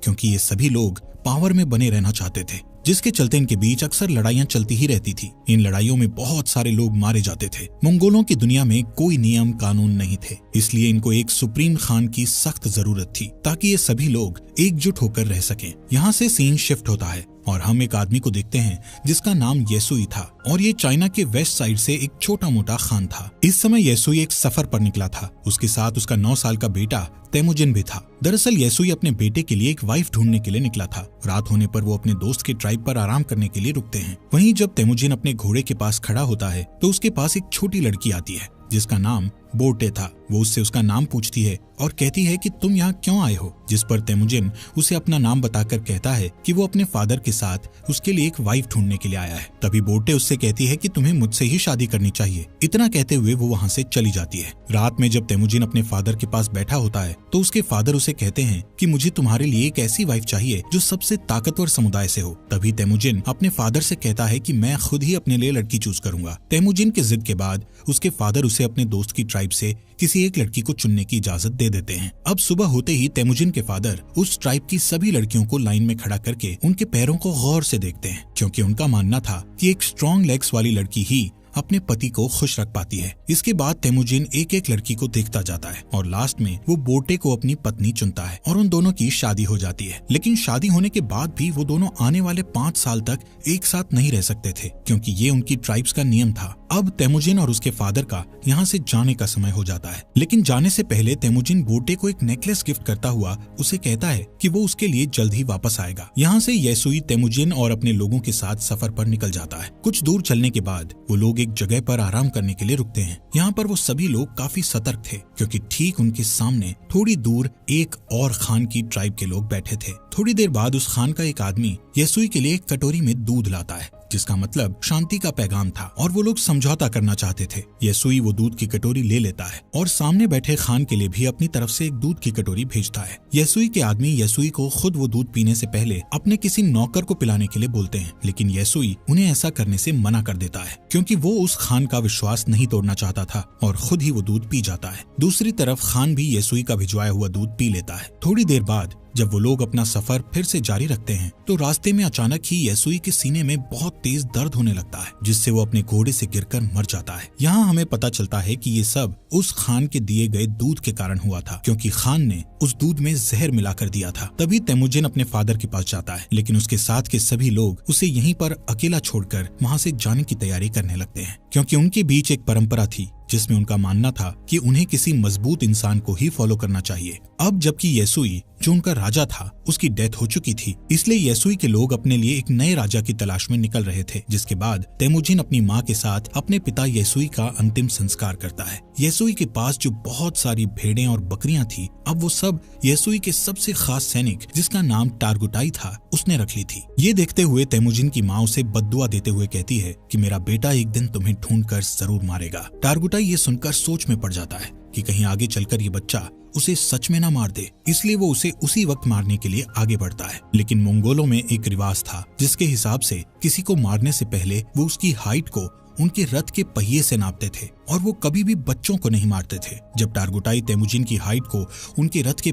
क्योंकि ये सभी लोग पावर में बने रहना चाहते थे, जिसके चलते इनके बीच अक्सर लड़ाइयां चलती ही रहती थी। इन लड़ाइयों में बहुत सारे लोग मारे जाते थे। मंगोलों की दुनिया में कोई नियम कानून नहीं थे, इसलिए इनको एक सुप्रीम खान की सख्त जरूरत थी ताकि ये सभी लोग एकजुट होकर रह सकें। यहाँ से सीन शिफ्ट होता है और हम एक आदमी को देखते हैं जिसका नाम येसुई था और ये चाइना के वेस्ट साइड से एक छोटा मोटा खान था। इस समय येसुई एक सफर पर निकला था। उसके साथ उसका 9 साल का बेटा तेमुजिन भी था। दरअसल येसुई अपने बेटे के लिए एक वाइफ ढूंढने के लिए निकला था। रात होने पर वो अपने दोस्त के ट्राइब पर आराम करने के लिए रुकते हैं। वहीं जब तेमुजिन अपने घोड़े के पास खड़ा होता है तो उसके पास एक छोटी लड़की आती है जिसका नाम बोटे था। वो उससे उसका नाम पूछती है और कहती है कि तुम यहाँ क्यों आए हो, जिस पर तेमुजिन उसे अपना नाम बताकर कहता है कि वो अपने फादर के साथ उसके लिए एक वाइफ ढूंढने के लिए आया है। तभी बोटे उससे कहती है कि तुम्हें मुझसे ही शादी करनी चाहिए। इतना कहते हुए वो वहाँ से चली जाती है। रात में जब तेमुजिन अपने फादर के पास बैठा होता है तो उसके फादर उसे कहते हैं कि मुझे तुम्हारे लिए एक ऐसी वाइफ चाहिए जो सबसे ताकतवर समुदाय से हो। तभी तेमुजिन अपने फादर से कहता है कि मैं खुद ही अपने लिए लड़की चूज करूंगा। तेमुजिन की जिद के बाद उसके फादर उसे अपने दोस्त की ट्राइब से किसी एक लड़की को चुनने की इजाजत दे देते हैं। अब सुबह होते ही तेमुजिन के फादर उस ट्राइब की सभी लड़कियों को लाइन में खड़ा करके उनके पैरों को गौर से देखते हैं, क्योंकि उनका मानना था कि एक स्ट्रॉन्ग लेग्स वाली लड़की ही अपने पति को खुश रख पाती है। इसके बाद तेमुजिन एक एक लड़की को देखता जाता है और लास्ट में वो बोटे को अपनी पत्नी चुनता है और उन दोनों की शादी हो जाती है। लेकिन शादी होने के बाद भी वो दोनों आने वाले 5 साल तक एक साथ नहीं रह सकते थे, क्योंकि ये उनकी ट्राइब्स का नियम था। अब तेमुजिन और उसके फादर का यहाँ से जाने का समय हो जाता है। लेकिन जाने से पहले तेमुजिन बोटे को एक नेकलेस गिफ्ट करता हुआ उसे कहता है कि वो उसके लिए जल्द ही वापस आएगा। यहाँ से येसुई तेमुजिन और अपने लोगों के साथ सफर पर निकल जाता है। कुछ दूर चलने के बाद वो लोग एक जगह पर आराम करने के लिए रुकते हैं। यहाँ पर वो सभी लोग काफी सतर्क थे, क्योंकि ठीक उनके सामने थोड़ी दूर एक और खान की ट्राइब के लोग बैठे थे। थोड़ी देर बाद उस खान का एक आदमी येसुई के लिए एक कटोरी में दूध लाता है, जिसका मतलब शांति का पैगाम था और वो लोग समझौता करना चाहते थे। येसुई वो दूध की कटोरी ले लेता है और सामने बैठे खान के लिए भी अपनी तरफ से एक दूध की कटोरी भेजता है। येसुई के आदमी येसुई को खुद वो दूध पीने से पहले अपने किसी नौकर को पिलाने के लिए बोलते हैं, लेकिन येसुई उन्हें ऐसा करने से मना कर देता है, क्योंकि वो उस खान का विश्वास नहीं तोड़ना चाहता था और खुद ही वो दूध पी जाता है। दूसरी तरफ खान भी येसुई का भिजवाया हुआ दूध पी लेता है। थोड़ी देर बाद जब वो लोग अपना सफर फिर से जारी रखते हैं तो रास्ते में अचानक ही येसुई के सीने में बहुत तेज दर्द होने लगता है, जिससे वो अपने घोड़े से गिरकर मर जाता है। यहाँ हमें पता चलता है कि ये सब उस खान के दिए गए दूध के कारण हुआ था, क्योंकि खान ने उस दूध में जहर मिलाकर दिया था। तभी तेमुजिन अपने फादर के पास जाता है, लेकिन उसके साथ के सभी लोग उसे यहीं पर अकेला छोड़कर वहाँ से जाने की तैयारी करने लगते हैं, क्योंकि उनके बीच एक परंपरा थी जिसमें उनका मानना था कि उन्हें किसी मजबूत इंसान को ही फॉलो करना चाहिए। अब जबकि येसुई जो उनका राजा था उसकी डेथ हो चुकी थी, इसलिए येसुई के लोग अपने लिए एक नए राजा की तलाश में निकल रहे थे। जिसके बाद तेमुजिन अपनी माँ के साथ अपने पिता येसुई का अंतिम संस्कार करता है। येसुई के पास जो बहुत सारी भेड़ें और बकरियां थी, अब वो सब येसुई के सबसे खास सैनिक जिसका नाम टारगुटाई था उसने रख ली थी। ये देखते हुए तेमुजिन की माँ उसे बद्दुआ देते हुए कहती है कि मेरा बेटा एक दिन तुम्हें ढूंढकर जरूर मारेगा। टारगुटाई ये सुनकर सोच में पड़ जाता है कि कहीं आगे चलकर ये बच्चा उसे सच में ना मार दे, इसलिए वो उसे उसी वक्त मारने के लिए आगे बढ़ता है। लेकिन मंगोलों में एक रिवाज था जिसके हिसाब से किसी को मारने से पहले वो उसकी हाइट को उनके रथ के पहिए से नापते थे और वो कभी भी बच्चों को नहीं मारते थे। जब टारगुटाई तेमुजिन की हाइट को उनके रथ के